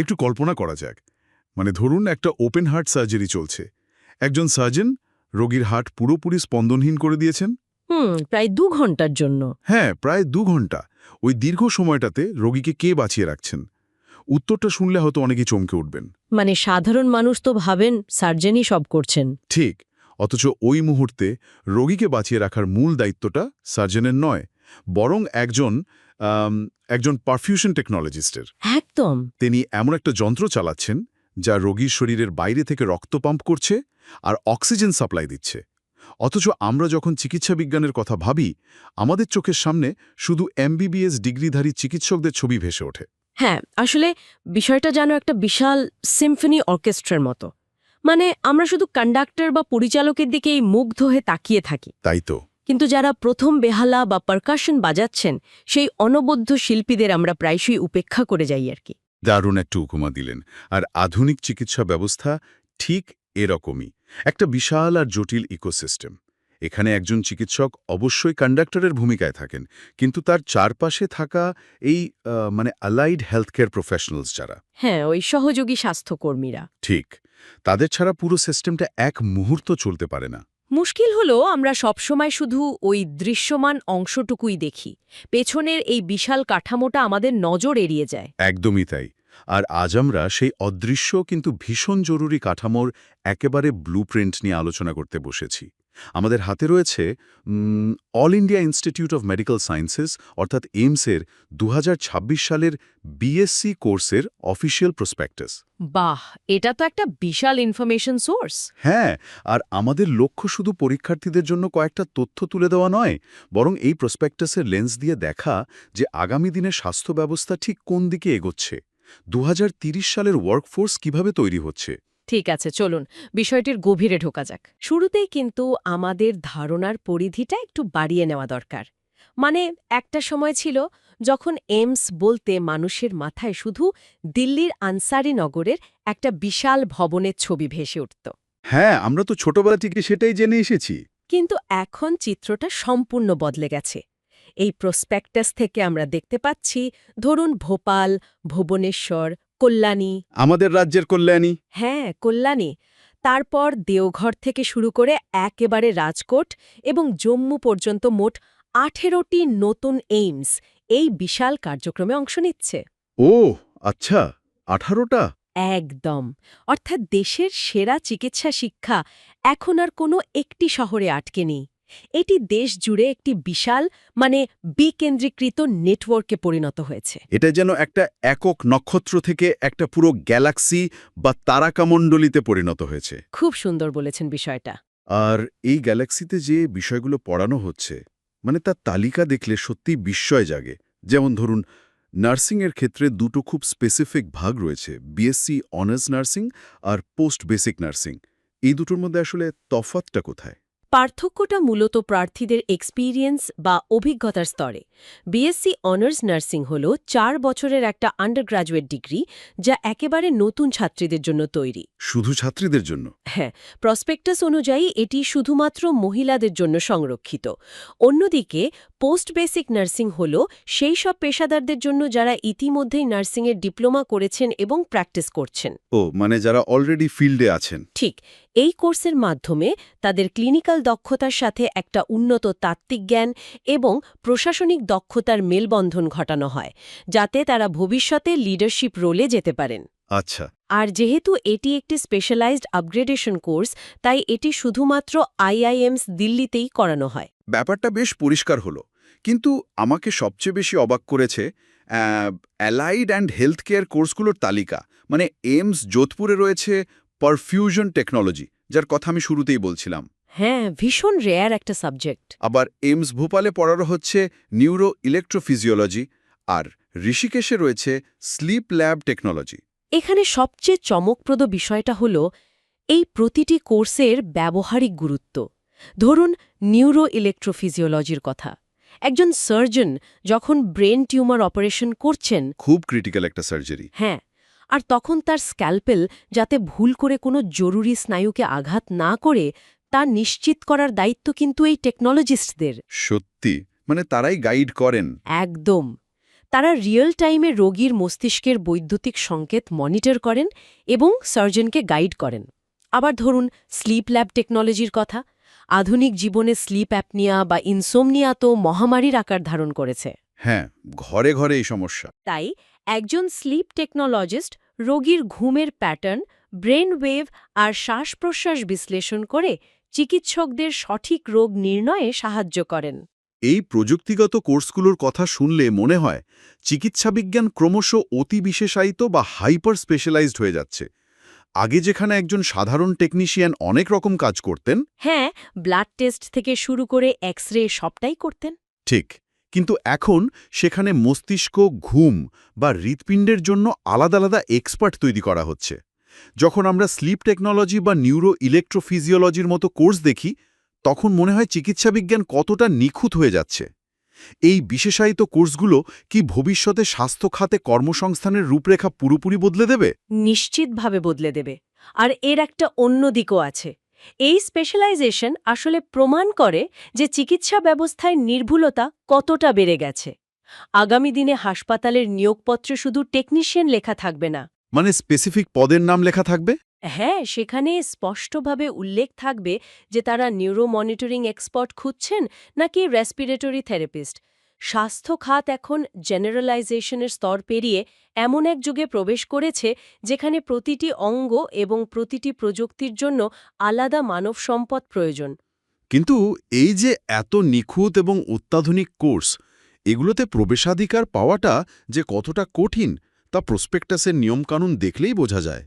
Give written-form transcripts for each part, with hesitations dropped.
একটু কল্পনা করা যাক, মানে ধরুন একটা ওপেন হার্ট সার্জারি চলছে। একজন সার্জন রোগীর হার্ট পুরোপুরি স্পন্দনহীন করে দিয়েছেন। প্রায় 2 ঘন্টার জন্য। হ্যাঁ, প্রায় 2 ঘন্টা। ওই দীর্ঘ সময়টাতে রোগীকে কে বাঁচিয়ে রাখছেন? উত্তরটা শুনলে হয়তো অনেকেই চমকে উঠবেন। মানে সাধারণ মানুষ তো ভাবেন সার্জনই সব করছেন। ঠিক। অথচ ওই মুহূর্তে রোগীকে বাঁচিয়ে রাখার মূল দায়িত্বটা সার্জনের নয়, বরং একজন পারফিউশন টেকনোলজিস্টের। একদম। তিনি এমন একটা যন্ত্র চালাচ্ছেন যা রোগীর শরীরের বাইরে থেকে রক্ত পাম্প করছে আর অক্সিজেন সাপ্লাই দিচ্ছে। অথচ আমরা যখন চিকিৎসা বিজ্ঞানের কথা ভাবি, আমাদের চোখের সামনে শুধু এমবিবিএস ডিগ্রিধারী চিকিৎসকদের ছবি ভেসে ওঠে। হ্যাঁ, আসলে বিষয়টা যেন একটা বিশাল সিম্ফনি অর্কেস্ট্রার মতো। মানে আমরা শুধু কন্ডাক্টর বা পরিচালকের দিকেই মুগ্ধ হয়ে তাকিয়ে থাকি। তাই তো। কিন্তু যারা প্রথম বেহালা বা পারকাশন বাজাচ্ছেন, সেই অনবদ্য শিল্পীদের আমরা প্রায়শই উপেক্ষা করে যাই আর কি। দারুণ একটু উপমা দিলেন। আর আধুনিক চিকিৎসা ব্যবস্থা ঠিক এরকমই, একটা বিশাল আর জটিল ইকোসিস্টেম। এখানে একজন চিকিৎসক অবশ্যই কন্ডাক্টরের ভূমিকায় থাকেন, কিন্তু তার চারপাশে থাকা এই মানে অ্যালাইড হেলথ কেয়ার প্রফেশনালস যারা, হ্যাঁ, ওই সহযোগী স্বাস্থ্যকর্মীরা। ঠিক, তাদের ছাড়া পুরো সিস্টেমটা এক মুহূর্ত চলতে পারে না। মুশকিল হলো আমরা সবসময় শুধু ওই দৃশ্যমান অংশটুকুই দেখি। পেছনের এই বিশাল কাঠামোটা আমাদের নজর এড়িয়ে যায়। একদমই তাই। আর আজ আমরা সেই অদৃশ্য কিন্তু ভীষণ জরুরি কাঠামোর একেবারে ব্লুপ্রিন্ট নিয়ে আলোচনা করতে বসেছি। আমাদের হাতে রয়েছে all India institute of medical sciences অর্থাৎ এইমসের 2026 সালের বিএসসি কোর্সের অফিসিয়াল প্রসপেক্টাস। বাহ, এটা তো একটা বিশাল ইনফরমেশন সোর্স। হ্যাঁ, আর আমাদের লক্ষ্য শুধু পরীক্ষার্থীদের জন্য কয়েকটা তথ্য তুলে দেওয়া নয়, বরং এই প্রসপেক্টাসের লেন্স দিয়ে দেখা যে আগামী দিনে স্বাস্থ্য ব্যবস্থা ঠিক কোন দিকে এগোচ্ছে, 2030 সালের ওয়ার্কফোর্স কিভাবে তৈরি হচ্ছে। ঠিক আছে, চলুন বিষয়টির গভীরে ঢোকা যাক। শুরুতেই কিন্তু আমাদের ধারণার পরিধিটা একটু বাড়িয়ে নেওয়া দরকার। মানে একটা সময় ছিল যখন এইমস বলতে মানুষের মাথায় শুধু দিল্লির আনসারি নগরের একটা বিশাল ভবনের ছবি ভেসে উঠত। হ্যাঁ, আমরা তো ছোটবেলা থেকে সেটাই জেনে এসেছি। কিন্তু এখন চিত্রটা সম্পূর্ণ বদলে গেছে। এই প্রসপেক্টাস থেকে আমরা দেখতে পাচ্ছি, ধরুন ভোপাল, ভুবনেশ্বর, কল্যাণী। আমাদের রাজ্যের কল্যাণী। হ্যাঁ, কল্যাণী। তারপর দেওঘর থেকে শুরু করে একেবারে রাজকোট এবং জম্মু পর্যন্ত মোট 18টি নতুন এইমস এই বিশাল কার্যক্রমে অংশ নিচ্ছে। ও আচ্ছা, 18টা। একদম। অর্থাৎ দেশের সেরা চিকিৎসা শিক্ষা এখন আর কোনো একটি শহরে আটকে নেই। এটি দেশ জুড়ে একটি বিশাল, মানে বিকেন্দ্রীকৃত নেটওয়ার্কে পরিণত হয়েছে। এটা যেন একটা একক নক্ষত্র থেকে একটা পুরো গ্যালাক্সি বা তারাকামণ্ডলীতে পরিণত হয়েছে। খুব সুন্দর বলেছেন বিষয়টা। আর এই গ্যালাক্সিতে যে বিষয়গুলো পড়ানো হচ্ছে, মানে তার তালিকা দেখলে সত্যিই বিস্ময় জাগে। যেমন ধরুন, নার্সিংয়ের ক্ষেত্রে দুটো খুব স্পেসিফিক ভাগ রয়েছে, বিএসসি অনার্স নার্সিং আর পোস্ট বেসিক নার্সিং। এই দুটোর মধ্যে আসলে তফাৎটা কোথায়? পার্থক্যটা মূলত প্রার্থীদের এক্সপিরিয়েন্স বা অভিজ্ঞতার স্তরে। বিএসসি অনার্স নার্সিং হল 4 বছরের একটা আন্ডারগ্র্যাজুয়েট ডিগ্রি, যা একেবারে নতুন ছাত্রীদের জন্য তৈরি। শুধু ছাত্রীদের জন্য? হ্যাঁ, প্রসপেক্টাস অনুযায়ী এটি শুধুমাত্র মহিলাদের জন্য সংরক্ষিত। অন্যদিকে পোস্ট বেসিক নার্সিং হল সেই সব পেশাদারদের জন্য যারা ইতিমধ্যেই নার্সিংয়ের ডিপ্লোমা করেছেন এবং প্র্যাকটিস করছেন। ও, মানে যারা অলরেডি ফিল্ডে আছেন। ঠিক। এই কোর্সের মাধ্যমে তাদের ক্লিনিক্যাল দক্ষতার সাথে একটা উন্নত তাত্ত্বিক জ্ঞান এবং প্রশাসনিক দক্ষতার মেলবন্ধন ঘটানো হয়, যাতে তারা ভবিষ্যতে লিডারশিপ রোলে যেতে পারেন। আচ্ছা। আর যেহেতু এটি একটি স্পেশালাইজড আপগ্রেডেশন কোর্স, তাই এটি শুধুমাত্র আইআইএমস দিল্লিতেই করানো হয়। ব্যাপারটা বেশ পরিষ্কার হলো, কিন্তু আমাকে সবচেয়ে বেশি অবাক করেছে অ্যালাইড অ্যান্ড হেলথ কেয়ার কোর্সগুলোর তালিকা। মানে এইমস যোধপুরে রয়েছে পারফিউশন টেকনোলজি, যার কথা আমি শুরুতেই বলছিলাম। হ্যাঁ, ভীষণ রেয়ার একটা সাবজেক্ট। আবার এইমস ভোপালে পড়ানো হচ্ছে নিউরো ইলেকট্রোফিজিওলজি, আর ঋষিকেশে রয়েছে স্লিপ ল্যাব টেকনোলজি। এখানে সবচেয়ে চমকপ্রদ বিষয়টা হল এই প্রতিটি কোর্সের ব্যবহারিক গুরুত্ব। ধরুন নিউরো ইলেকট্রোফিজিওলজির কথা। একজন সার্জন যখন ব্রেন টিউমার অপারেশন করছেন, খুব ক্রিটিক্যাল একটা সার্জারি। হ্যাঁ, আর তখন তার স্ক্যালপেল যাতে ভুল করে কোনো জরুরি স্নায়ুকে আঘাত না করে তা নিশ্চিত করার দায়িত্ব কিন্তু এই টেকনোলজিস্টদের। সত্যি, মানে তারাই গাইড করেন। একদম। তারা রিয়েল টাইমে রোগীর মস্তিষ্কের বৈদ্যুতিক সংকেত মনিটর করেন এবং সার্জনকে গাইড করেন। আবার ধরুন স্লিপ ল্যাব টেকনোলজির কথা। আধুনিক জীবনে স্লিপ অ্যাপনিয়া বা ইনসোমনিয়া তো মহামারীর আকার ধারণ করেছে। হ্যাঁ, ঘরে ঘরে এই সমস্যা। তাই একজন স্লিপ টেকনোলজিস্ট রোগীর ঘুমের প্যাটার্ন, ব্রেন ওয়েভ আর শ্বাস-প্রশ্বাস বিশ্লেষণ করে চিকিৎসকদের সঠিক রোগ নির্ণয়ে সাহায্য করেন। এই প্রযুক্তিগত কোর্সগুলোর কথা শুনলে মনে হয় চিকিৎসাবিজ্ঞান ক্রমশ অতি বিশেষায়িত বা হাইপার স্পেশালাইজড হয়ে যাচ্ছে। আগে যেখানে একজন সাধারণ টেকনিশিয়ান অনেক রকম কাজ করতেন, হ্যাঁ, ব্লাড টেস্ট থেকে শুরু করে এক্স-রে সবটাই করতেন। ঠিক, কিন্তু এখন সেখানে মস্তিষ্ক, ঘুম বা হৃৎপিণ্ডের জন্য আলাদা আলাদা এক্সপার্ট তৈরি করা হচ্ছে। যখন আমরা স্লিপ টেকনোলজি বা নিউরো ইলেকট্রোফিজিওলজির মতো কোর্স দেখি, তখন মনে হয় চিকিৎসাবিজ্ঞান কতটা নিখুঁত হয়ে যাচ্ছে। এই বিশেষায়িত কোর্সগুলো কি ভবিষ্যতে স্বাস্থ্য খাতে কর্মসংস্থানের রূপরেখা পুরোপুরি বদলে দেবে? নিশ্চিতভাবে বদলে দেবে। আর এর একটা অন্য দিকও আছে। এই স্পেশালাইজেশন আসলে প্রমাণ করে যে চিকিৎসা ব্যবস্থায় নির্ভুলতা কতটা বেড়ে গেছে। আগামী দিনে হাসপাতালের নিয়োগপত্রে শুধু টেকনিশিয়ান লেখা থাকবে না। মানে স্পেসিফিক পদের নাম লেখা থাকবে? হ্যাঁ, সেখানে স্পষ্টভাবে উল্লেখ থাকবে যে তারা নিউরো মনিটরিং এক্সপার্ট খুঁজছেন নাকি রেসপিরেটরি থেরাপিস্ট। স্বাস্থ্য খাত এখন জেনারেলাইজেশনের স্তর পেরিয়ে এমন এক যুগে প্রবেশ করেছে যেখানে প্রতিটি অঙ্গ এবং প্রতিটি প্রযুক্তির জন্য আলাদা মানব সম্পদ প্রয়োজন। কিন্তু এই যে এত নিখুঁত এবং অত্যাধুনিক কোর্স, এগুলোতে প্রবেশাধিকার পাওয়াটা যে কতটা কঠিন তা প্রসপেক্টাসের নিয়মকানুন দেখলেই বোঝা যায়।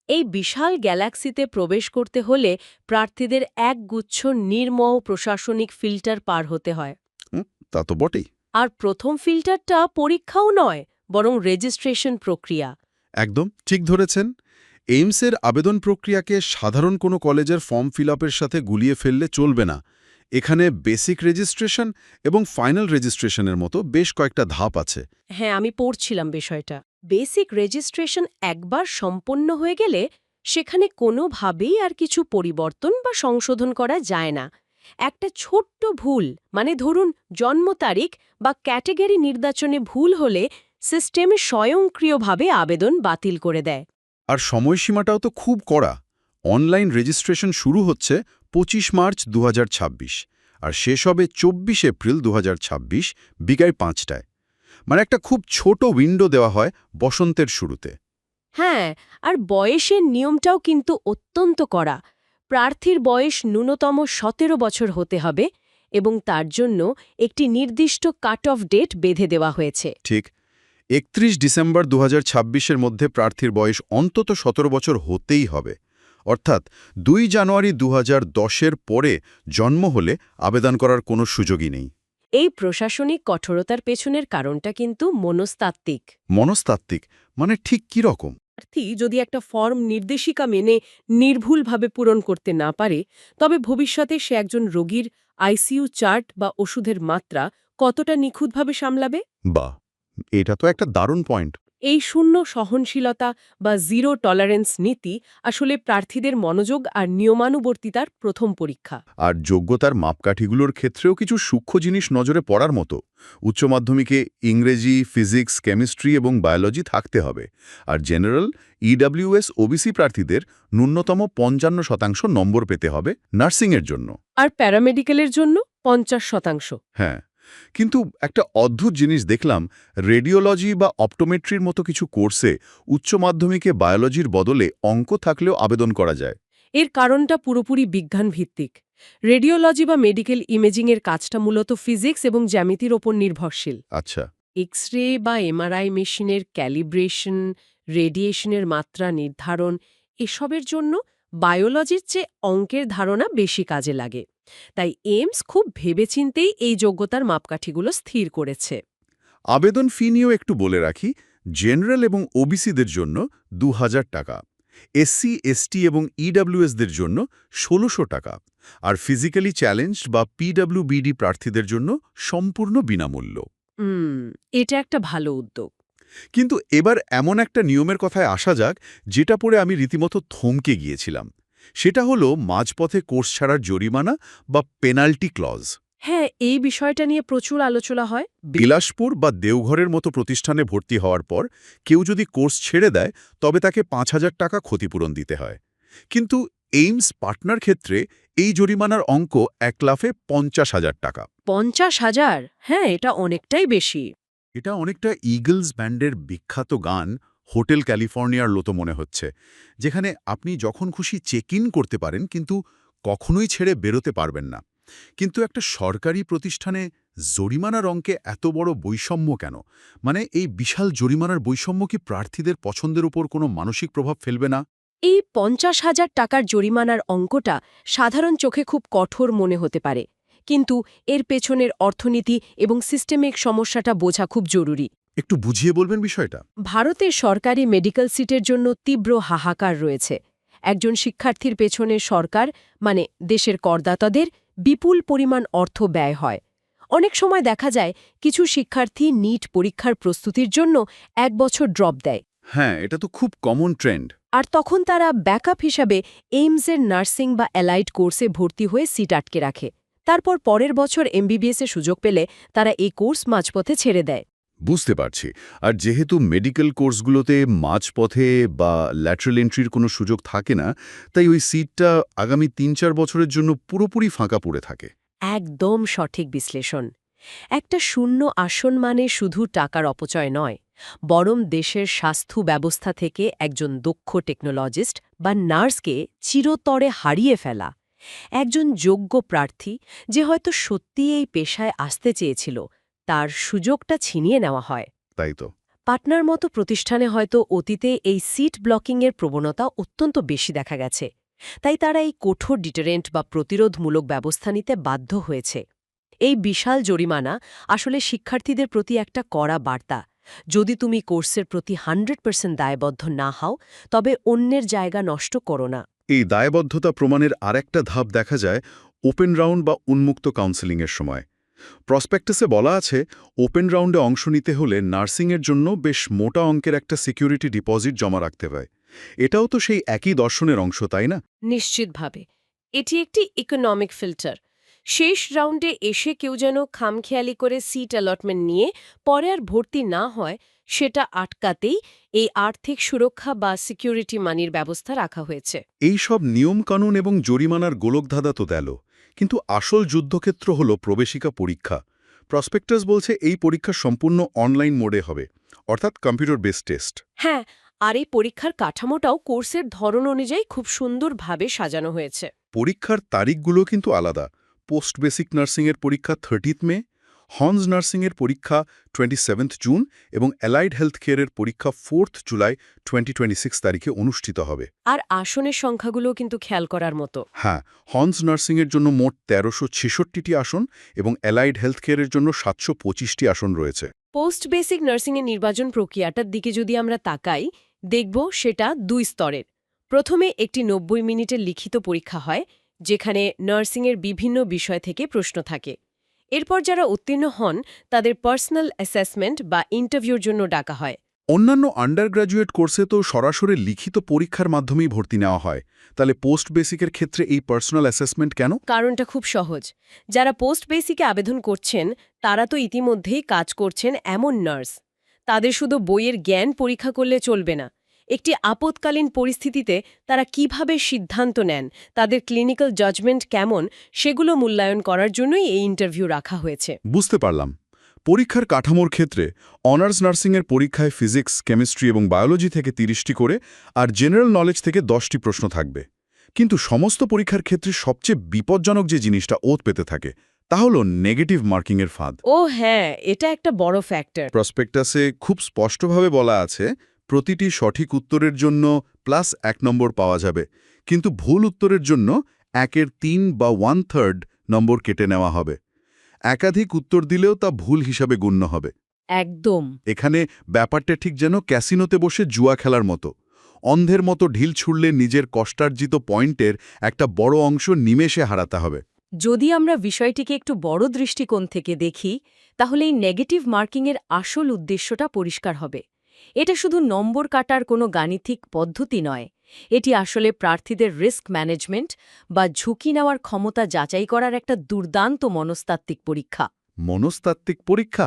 এই বিশাল গ্যালাক্সিতে প্রবেশ করতে হলে প্রার্থীদের একগুচ্ছ নির্মম প্রশাসনিক ফিল্টার পার হতে হয়। তা তো বটেই। আর প্রথম ফিল্টারটা পরীক্ষাও নয়, বরং রেজিস্ট্রেশন প্রক্রিয়া। একদম ঠিক ধরেছেন। এইমসের আবেদন প্রক্রিয়াকে সাধারণ কোনো কলেজের ফর্ম ফিল আপের সাথে গুলিয়ে ফেললে চলবে না। এখানে বেসিক রেজিস্ট্রেশন এবং ফাইনাল রেজিস্ট্রেশনের মতো বেশ কয়েকটা ধাপ আছে। হ্যাঁ, আমি পড়ছিলাম বিষয়টা। বেসিক রেজিস্ট্রেশন একবার সম্পন্ন হয়ে গেলে সেখানে কোনোভাবেই আর কিছু পরিবর্তন বা সংশোধন করা যায় না। একটা ছোট্ট ভুল, মানে ধরুন জন্ম তারিখ বা ক্যাটেগরি নির্বাচনে ভুল হলে সিস্টেম স্বয়ংক্রিয়ভাবে আবেদন বাতিল করে দেয়। আর সময়সীমাটাও তো খুব কড়া। অনলাইন রেজিস্ট্রেশন শুরু হচ্ছে 25 মার্চ 2026 আর শেষ হবে 24 এপ্রিল 2026 বিকাল 5টায়। মানে একটা খুব ছোট উইন্ডো দেওয়া হয় বসন্তের শুরুতে। হ্যাঁ, আর বয়সের নিয়মটাও কিন্তু অত্যন্ত কড়া। প্রার্থীর বয়স ন্যূনতম 17 বছর হতে হবে এবং তার জন্য একটি নির্দিষ্ট কাট অফ ডেট বেঁধে দেওয়া হয়েছে। ঠিক, 31 ডিসেম্বর 2026-এর মধ্যে প্রার্থীর বয়স অন্তত 17 বছর হতেই হবে। অর্থাৎ 2 জানুয়ারি 2010-এর পরে জন্ম হলে আবেদন করার কোনো সুযোগই নেই। এই প্রশাসনিক কঠোরতার পেছনের কারণটা কিন্তু মনস্তাত্ত্বিক। মনস্তাত্ত্বিক মানে ঠিক কী রকম? প্রার্থী যদি একটা ফর্ম নির্দেশিকা মেনে নির্ভুলভাবে পূরণ করতে না পারে, তবে ভবিষ্যতে সে একজন রোগীর আইসিইউ চার্ট বা ওষুধের মাত্রা কতটা নিখুঁতভাবে সামলাবে। বাহ, এটা তো একটা দারুণ পয়েন্ট। এই শূন্য সহনশীলতা বা জিরো টলারেন্স নীতি আসলে প্রার্থীদের মনোযোগ আর নিয়মানুবর্তিতার প্রথম পরীক্ষা। আর যোগ্যতার মাপকাঠিগুলোর ক্ষেত্রেও কিছু সূক্ষ্ম জিনিস নজরে পড়ার মতো। উচ্চ মাধ্যমিকে ইংরেজি, ফিজিক্স, কেমিস্ট্রি এবং বায়োলজি থাকতে হবে। আর জেনারেল, ইডব্লিউএস, ওবিসি প্রার্থীদের ন্যূনতম 55% নম্বর পেতে হবে নার্সিংয়ের জন্য। আর প্যারামেডিক্যালের জন্য 50%। হ্যাঁ, কিন্তু একটা অদ্ভুত জিনিস দেখলাম, রেডিওলজি বা অপটোমেট্রির মতো কিছু কোর্সে উচ্চ মাধ্যমিকে বায়োলজির বদলে অঙ্ক থাকলেও আবেদন করা যায়। এর কারণটা পুরোপুরি বিজ্ঞান ভিত্তিক। রেডিওলজি বা মেডিকেল ইমেজিংয়ের কাজটা মূলত ফিজিক্স এবং জ্যামিতির ওপর নির্ভরশীল। আচ্ছা। এক্স-রে বা এমআরআই মেশিনের ক্যালিব্রেশন, রেডিয়েশনের মাত্রা নির্ধারণ, এসবের জন্য বায়োলজির চেয়ে অঙ্কের ধারণা বেশি কাজে লাগে। তাই এইমস খুব ভেবেচিন্তেই এই যোগ্যতার মাপকাঠিগুলো স্থির করেছে। আবেদন ফি নিয়েও একটু বলে রাখি, জেনারেল এবং ওবিসিদের জন্য 2000 টাকা, এসসি, এসটি এবং ইডব্লিউএসদের জন্য 1600 টাকা, আর ফিজিক্যালি চ্যালেঞ্জড বা পিডব্লিউবিডি প্রার্থীদের জন্য সম্পূর্ণ বিনামূল্য। এটা একটা ভালো উদ্যোগ। কিন্তু এবার এমন একটা নিয়মের কথায় আসা যাক, যেটা পড়ে আমি রীতিমতো থমকে গিয়েছিলাম। সেটা হলো মাঝপথে কোর্স ছাড়ার জরিমানা বা পেনাল্টি ক্লজ। হ্যাঁ, এই বিষয়টা নিয়ে প্রচুর আলোচনা হয়। বিলাসপুর বা দেওঘরের মতো প্রতিষ্ঠানে ভর্তি হওয়ার পর কেউ যদি কোর্স ছেড়ে দেয় তবে তাকে ৫,০০০ টাকা ক্ষতিপূরণ দিতে হয়। কিন্তু এইমস পার্টনার ক্ষেত্রে এই জরিমানার অঙ্ক এক লাফে ৫০,০০০ টাকা। ৫০,০০০? হ্যাঁ, এটা অনেকটাই বেশি। এটা অনেকটা ইগলস ব্যান্ডের বিখ্যাত গান হোটেল ক্যালিফোর্নিয়ার মতো মনে হচ্ছে, যেখানে আপনি যখন খুশি চেক ইন করতে পারেন কিন্তু কখনোই ছেড়ে বেরোতে পারবেন না। কিন্তু একটা সরকারি প্রতিষ্ঠানে জরিমানার অঙ্কে এত বড় বৈষম্য কেন? মানে এই বিশাল জরিমানার বৈষম্য কি প্রার্থীদের পছন্দের উপর কোনো মানসিক প্রভাব ফেলবে না? এই ৫০,০০০ টাকার জরিমানার অঙ্কটা সাধারণ চোখে খুব কঠোর মনে হতে পারে, কিন্তু এর পেছনের অর্থনীতি এবং সিস্টেমিক সমস্যাটা বোঝা খুব জরুরি। একটু বুঝিয়ে বলবেন বিষয়টা। ভারতের সরকারি মেডিকেল সিটের জন্য তীব্র হাহাকার রয়েছে। একজন শিক্ষার্থীর পেছনে সরকার, মানে দেশের করদাতাদের, বিপুল পরিমাণ অর্থ ব্যয় হয়। অনেক সময় দেখা যায় কিছু শিক্ষার্থী নিট পরীক্ষার প্রস্তুতির জন্য ১ বছর ড্রপ দেয়। হ্যাঁ, এটা তো খুব কমন ট্রেন্ড। আর তখন তারা ব্যাকআপ হিসাবে এইমসের নার্সিং বা অ্যালাইড কোর্সে ভর্তি হয়ে সিট আটকে রাখে। তারপর পরের বছর এমবিবিএসের সুযোগ পেলে তারা এই কোর্স মাঝপথে ছেড়ে দেয়। বুঝতে পারছি। আর যেহেতু মেডিকেল কোর্সগুলোতে মাঝপথে বা ল্যাটারাল এন্ট্রির কোনো সুযোগ থাকে না, তাই ওই সিটটা আগামী ৩-৪ বছরের জন্য পুরোপুরি ফাঁকা পড়ে থাকে। একদম সঠিক বিশ্লেষণ। একটা শূন্য আসন মানে শুধু টাকার অপচয় নয়, বরং দেশের স্বাস্থ্য ব্যবস্থা থেকে একজন দক্ষ টেকনোলজিস্ট বা নার্সকে চিরতরে হারিয়ে ফেলা। একজন যোগ্য প্রার্থী যে হয়তো সত্যিই এই পেশায় আসতে চেয়েছিল, তার সুযোগটা ছিনিয়ে নেওয়া হয়। তাই তো। পাটনার মতো প্রতিষ্ঠানে হয়তো অতীতে এই সিট ব্লকিংয়ের প্রবণতা অত্যন্ত বেশি দেখা গেছে। তাই তারা এই কঠোর ডিটারেন্ট বা প্রতিরোধমূলক ব্যবস্থা নিতে বাধ্য হয়েছে। এই বিশাল জরিমানা আসলে শিক্ষার্থীদের প্রতি একটা কড়া বার্তা। যদি তুমি কোর্সের প্রতি 100% দায়বদ্ধ না হও, তবে অন্যের জায়গা নষ্ট করো না। এই দায়বদ্ধতা প্রমাণের আরেকটা ধাপ দেখা যায় ওপেন রাউন্ড বা উন্মুক্ত কাউন্সেলিংয়ের সময়। প্রসপেক্টাসে বলা আছে, ওপেন রাউন্ডে অংশ নিতে হলে নার্সিংয়ের জন্য বেশ মোটা অঙ্কের একটা সিকিউরিটি ডিপোজিট জমা রাখতে হয়। এটাও তো সেই একই দর্শনের অংশ, তাই না? নিশ্চিতভাবে এটি একটি ইকোনমিক ফিল্টার। শেষ রাউন্ডে এসে কেউ যেন খামখেয়ালি করে সিট অ্যালটমেন্ট নিয়ে পরে আর ভর্তি না হয়, সেটা আটকাতেই এই আর্থিক সুরক্ষা বা সিকিউরিটি মানির ব্যবস্থা রাখা হয়েছে। এই সব নিয়মকানুন এবং জরিমানার গোলকধাঁধা তো গেল, কিন্তু আসল যুদ্ধক্ষেত্র হল প্রবেশিকা পরীক্ষা। প্রসপেক্টাস বলছে এই পরীক্ষা সম্পূর্ণ অনলাইন মোডে হবে, অর্থাৎ কম্পিউটার বেসড টেস্ট। হ্যাঁ, আর এই পরীক্ষার কাঠামোটাও কোর্সের ধরন অনুযায়ী খুব সুন্দরভাবে সাজানো হয়েছে। পরীক্ষার তারিখগুলো কিন্তু আলাদা। পোস্ট বেসিক নার্সিংয়ের পরীক্ষা 30 মে, হর্নস নার্সিংয়ের পরীক্ষা 27 জুন এবং অ্যালাইড হেলথ কেয়ারের পরীক্ষা 4 জুলাই 2026 তারিখে অনুষ্ঠিত হবে। আর আসনের সংখ্যাগুলো কিন্তু খেয়াল করার মতো। হ্যাঁ, হর্নস নার্সিংয়ের জন্য মোট ১৩৬৬টি আসন এবং অ্যালাইড হেলথ কেয়ারের জন্য ৭২৫টি আসন রয়েছে। পোস্ট বেসিক নার্সিংয়ের নির্বাচন প্রক্রিয়াটার দিকে যদি আমরা তাকাই, দেখব সেটা 2 স্তরের। প্রথমে একটি ৯০ মিনিটের লিখিত পরীক্ষা হয়, যেখানে নার্সিংয়ের বিভিন্ন বিষয় থেকে প্রশ্ন থাকে। এরপর যারা উত্তীর্ণ হন তাদের পার্সোনাল অ্যাসেসমেন্ট বা ইন্টারভিউর জন্য ডাকা হয়। অন্যান্য আন্ডার গ্র্যাজুয়েট কোর্সে তো সরাসরি লিখিত পরীক্ষার মাধ্যমেই ভর্তি নেওয়া হয়। তাহলে পোস্ট বেসিকের ক্ষেত্রে এই পার্সোনাল অ্যাসেসমেন্ট কেন? কারণটা খুব সহজ। যারা পোস্ট বেসিকে আবেদন করছেন তারা তো ইতিমধ্যেই কাজ করছেন এমন নার্স। তাদের শুধু বইয়ের জ্ঞান পরীক্ষা করলে চলবে না। একটি আপৎকালীন পরিস্থিতিতে তারা কিভাবে সিদ্ধান্ত নেন, তাদের ক্লিনিক্যাল জাজমেন্ট কেমন, সেগুলো মূল্যায়ন করার জন্যই এই ইন্টারভিউ রাখা হয়েছে। বুঝতে পারলাম। পরীক্ষার কাঠামোর ক্ষেত্রে অনার্স নার্সিংয়ের পরীক্ষায় ফিজিক্স, কেমিস্ট্রি এবং বায়োলজি থেকে ৩০টি করে আর জেনারেল নলেজ থেকে 10টি প্রশ্ন থাকবে। কিন্তু সমস্ত পরীক্ষার ক্ষেত্রে সবচেয়ে বিপজ্জনক যে জিনিসটা ওত পেতে থাকে তা হল নেগেটিভ মার্কিংয়ের ফাঁদ। ও হ্যাঁ, এটা একটা বড় ফ্যাক্টর। প্রসপেক্টাসে খুব স্পষ্টভাবে বলা আছে, প্রতিটি সঠিক উত্তরের জন্য +1 নম্বর পাওয়া যাবে, কিন্তু ভুল উত্তরের জন্য 1/3 বা 1/3 নম্বর কেটে নেওয়া হবে। একাধিক উত্তর দিলেও তা ভুল হিসাবে গণ্য হবে। একদম। এখানে ব্যাপারটা ঠিক যেন ক্যাসিনোতে বসে জুয়া খেলার মতো। অন্ধের মতো ঢিল ছুড়লে নিজের কষ্টার্জিত পয়েন্টের একটা বড় অংশ নিমেষে হারাতে হবে। যদি আমরা বিষয়টিকে একটু বড় দৃষ্টিকোণ থেকে দেখি, তাহলে এই নেগেটিভ মার্কিংয়ের আসল উদ্দেশ্যটা পরিষ্কার হবে। এটা শুধু নম্বর কাটার কোনো গাণিতিক পদ্ধতি নয়, এটি আসলে প্রার্থীদের রিস্ক ম্যানেজমেন্ট বা ঝুঁকি নেওয়ার ক্ষমতা যাচাই করার একটা দুর্দান্ত মনস্তাত্ত্বিক পরীক্ষা। মনস্তাত্ত্বিক পরীক্ষা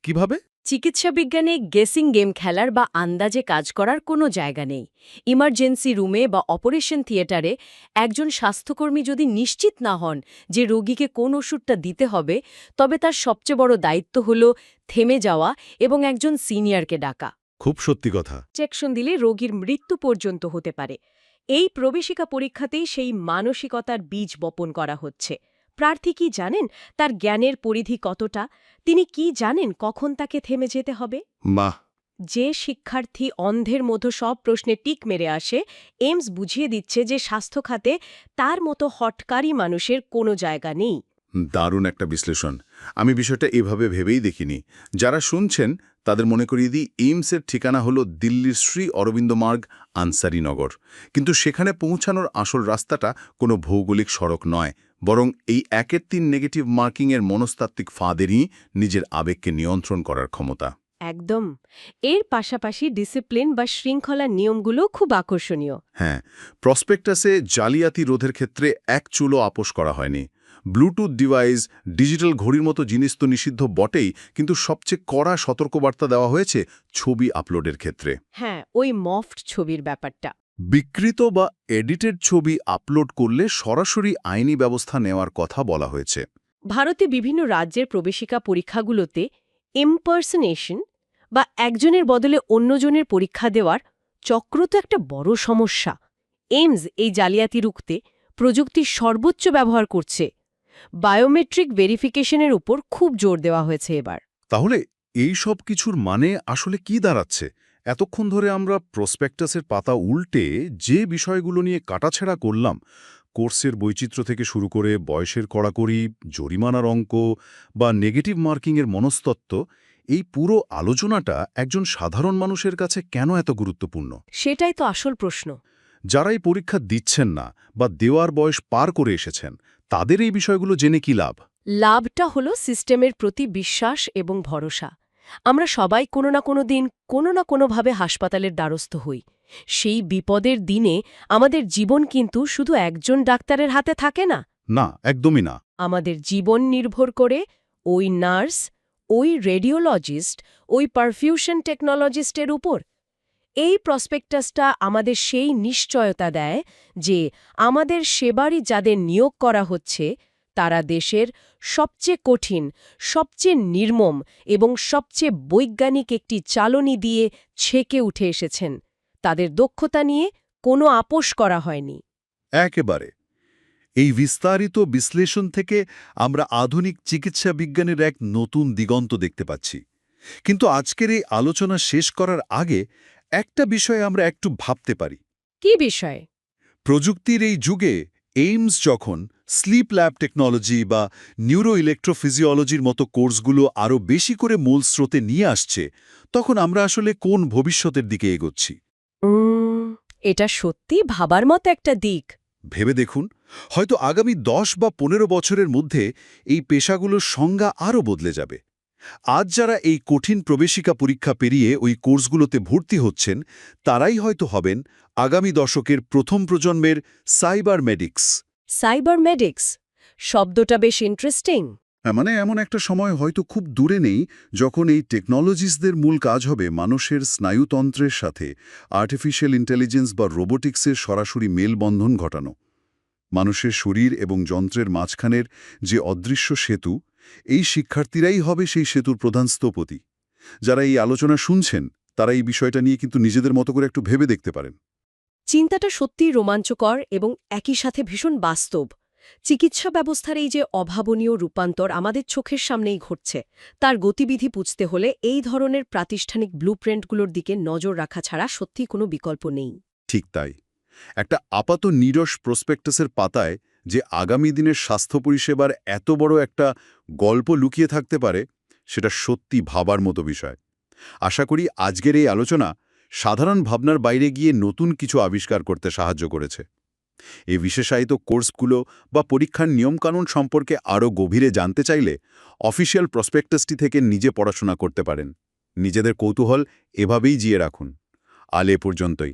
কিভাবে? চিকিৎসা বিজ্ঞানে গেসিং গেম খেলার বা আন্দাজে কাজ করার কোনো জায়গা নেই। ইমার্জেন্সি রুমে বা অপারেশন থিয়েটারে একজন স্বাস্থ্যকর্মী যদি নিশ্চিত না হন যে রোগীকে কোন ওষুধটা দিতে হবে, তবে তার সবচেয়ে বড় দায়িত্ব হল থেমে যাওয়া এবং একজন সিনিয়রকে ডাকা। খুব সত্যি কথা। ইনজেকশন দিলে রোগীর মৃত্যু পর্যন্ত হতে পারে। এই প্রবেশিকা পরীক্ষাতেই সেই মানসিকতার বীজ বপন করা হচ্ছে। প্রার্থী কি জানেন তার জ্ঞানের পরিধি কতটা? তিনি কি জানেন কখন তাকে থেমে যেতে হবে? বাহ! যে শিক্ষার্থী অন্ধের মতো সব প্রশ্নে টিক মেরে আসে, এইমস বুঝিয়ে দিচ্ছে যে স্বাস্থ্য খাতে তার মতো হটকারী মানুষের কোনো জায়গা নেই। দারুণ একটা বিশ্লেষণ। আমি বিষয়টা এভাবে ভেবেই দেখিনি। যারা শুনছেন তাদের মনে করিয়ে দিই, এইমসের ঠিকানা হলো দিল্লির শ্রী অরবিন্দ মার্গ, আনসারিনগর। কিন্তু সেখানে পৌঁছানোর আসল রাস্তাটা কোনো ভৌগোলিক সড়ক নয়, বরং এই 1-3 নেগেটিভ মার্কিংয়ের মনস্তাত্ত্বিক ফাঁদেরই নিজের আবেগকে নিয়ন্ত্রণ করার ক্ষমতা। একদম। এর পাশাপাশি ডিসিপ্লিন বা শৃঙ্খলার নিয়মগুলো খুব আকর্ষণীয়। হ্যাঁ, প্রসপেক্টাসে জালিয়াতি রোধের ক্ষেত্রে এক চুলও আপোস করা হয়নি। ব্লুটুথ ডিভাইস, ডিজিটাল ঘড়ির মতো জিনিস তো নিষিদ্ধ বটেই, কিন্তু সবচেয়ে কড়া সতর্কবার্তা দেওয়া হয়েছে ছবি আপলোডের ক্ষেত্রে। হ্যাঁ, ওই মফট ছবির ব্যাপারটা। বিকৃত বা এডিটেড ছবি আপলোড করলে সরাসরি আইনি ব্যবস্থা নেওয়ার কথা বলা হয়েছে। ভারতে বিভিন্ন রাজ্যের প্রবেশিকা পরীক্ষাগুলোতে ইমপারসনেশন বা একজনের বদলে অন্যজনের পরীক্ষা দেওয়ার চক্র তো একটা বড় সমস্যা। এইমস এই জালিয়াতি রুখতে প্রযুক্তির সর্বোচ্চ ব্যবহার করছে। বায়োমেট্রিক ভেরিফিকেশনের উপর খুব জোর দেওয়া হয়েছে এবার। তাহলে এই সব কিছুর মানে আসলে কি দাঁড়াচ্ছে? এতক্ষণ ধরে আমরা প্রসপেক্টাসের পাতা উল্টে যে বিষয়গুলো নিয়ে কাটাছেঁড়া করলাম, কোর্সের বৈচিত্র্য থেকে শুরু করে বয়সের কড়াকড়ি, জরিমানার অঙ্ক বা নেগেটিভ মার্কিংয়ের মনস্তত্ত্ব, এই পুরো আলোচনাটা একজন সাধারণ মানুষের কাছে কেন এত গুরুত্বপূর্ণ? সেটাই তো আসল প্রশ্ন। যারা এই পরীক্ষা দিচ্ছেন না বা দেওয়ার বয়স পার করে এসেছেন, তাদের এই বিষয়গুলো জেনে কি লাভ? লাভটা হলো সিস্টেমের প্রতি বিশ্বাস এবং ভরসা। আমরা সবাই কোনো না কোনো দিন কোনো না কোনোভাবে হাসপাতালের দ্বারস্থ হই। সেই বিপদের দিনে আমাদের জীবন কিন্তু শুধু একজন ডাক্তারের হাতে থাকে না। না, একদমই না। আমাদের জীবন নির্ভর করে ওই নার্স, ওই রেডিওলজিস্ট, ওই পারফিউশন টেকনোলজিস্টের উপর। এই প্রসপেক্টাসটা আমাদের সেই নিশ্চয়তা দেয় যে আমাদের সেবারই যাদের নিয়োগ করা হচ্ছে তারা দেশের সবচেয়ে কঠিন, সবচেয়ে নির্মম এবং সবচেয়ে বৈজ্ঞানিক একটি চালনি দিয়ে ছেকে উঠে এসেছেন। তাদের দক্ষতা নিয়ে কোনো আপোস করা হয়নি। একেবারে। এই বিস্তারিত বিশ্লেষণ থেকে আমরা আধুনিক চিকিৎসা বিজ্ঞানের এক নতুন দিগন্ত দেখতে পাচ্ছি। কিন্তু আজকের এই আলোচনা শেষ করার আগে একটা বিষয়ে আমরা একটু ভাবতে পারি। কি বিষয়? প্রযুক্তির এই যুগে এইমস যখন স্লিপ ল্যাব টেকনোলজি বা নিউরো ইলেকট্রোফিজিওলজির মতো কোর্সগুলো আরও বেশি করে মূল স্রোতে নিয়ে আসছে, তখন আমরা আসলে কোন ভবিষ্যতের দিকে এগোচ্ছি? এটা সত্যি ভাবার মতো একটা দিক। ভেবে দেখুন, হয়তো আগামী 10 বা 15 বছরের মধ্যে এই পেশাগুলোর সংজ্ঞা আরও বদলে যাবে। আজ যারা এই কঠিন প্রবেশিকা পরীক্ষা পেরিয়ে ওই কোর্সগুলোতে ভর্তি হচ্ছেন, তারাই হয়তো হবেন আগামী দশকের প্রথম প্রজন্মের সাইবার মেডিক্স। সাইবারমেডিক্স শব্দটা বেশ ইন্টারেস্টিং। মানে এমন একটা সময় হয়তো খুব দূরে নেই যখন এই টেকনোলজিসদের মূল কাজ হবে মানুষের স্নায়ুতন্ত্রের সাথে আর্টিফিশিয়াল ইন্টেলিজেন্স বা রোবোটিক্সের সরাসরি মেলবন্ধন ঘটানো। মানুষের শরীর এবং যন্ত্রের মাঝখানের যে অদৃশ্য সেতু, এই শিক্ষার্থীরাই হবে সেই সেতুর প্রধান স্থপতি। যারা এই আলোচনা শুনছেন তারা এই বিষয়টা নিয়ে কিন্তু নিজেদের মতো করে একটু ভেবে দেখতে পারেন। চিন্তাটা সত্যিই রোমাঞ্চকর এবং একই সাথে ভীষণ বাস্তব। চিকিৎসা ব্যবস্থার এই যে অভাবনীয় রূপান্তর আমাদের চোখের সামনেই ঘটছে, তার গতিবিধি বুঝতে হলে এই ধরনের প্রাতিষ্ঠানিক ব্লুপ্রিন্টগুলোর দিকে নজর রাখা ছাড়া সত্যিই কোনো বিকল্প নেই। ঠিক তাই। একটা আপাত নিরস প্রসপেক্টাসের পাতায় যে আগামী দিনের স্বাস্থ্য পরিষেবার এত বড় একটা গল্প লুকিয়ে থাকতে পারে, সেটা সত্যি ভাবার মতো বিষয়। আশা করি আজকের এই আলোচনা সাধারণ ভাবনার বাইরে গিয়ে নতুন কিছু আবিষ্কার করতে সাহায্য করেছে। এই বিশেষায়িত কোর্সগুলো বা পরীক্ষার নিয়মকানুন সম্পর্কে আরও গভীরে জানতে চাইলে অফিসিয়াল প্রসপেক্টাসটি থেকে নিজে পড়াশোনা করতে পারেন। নিজেদের কৌতূহল এভাবেই জিয়ে রাখুন। আজ এ পর্যন্তই।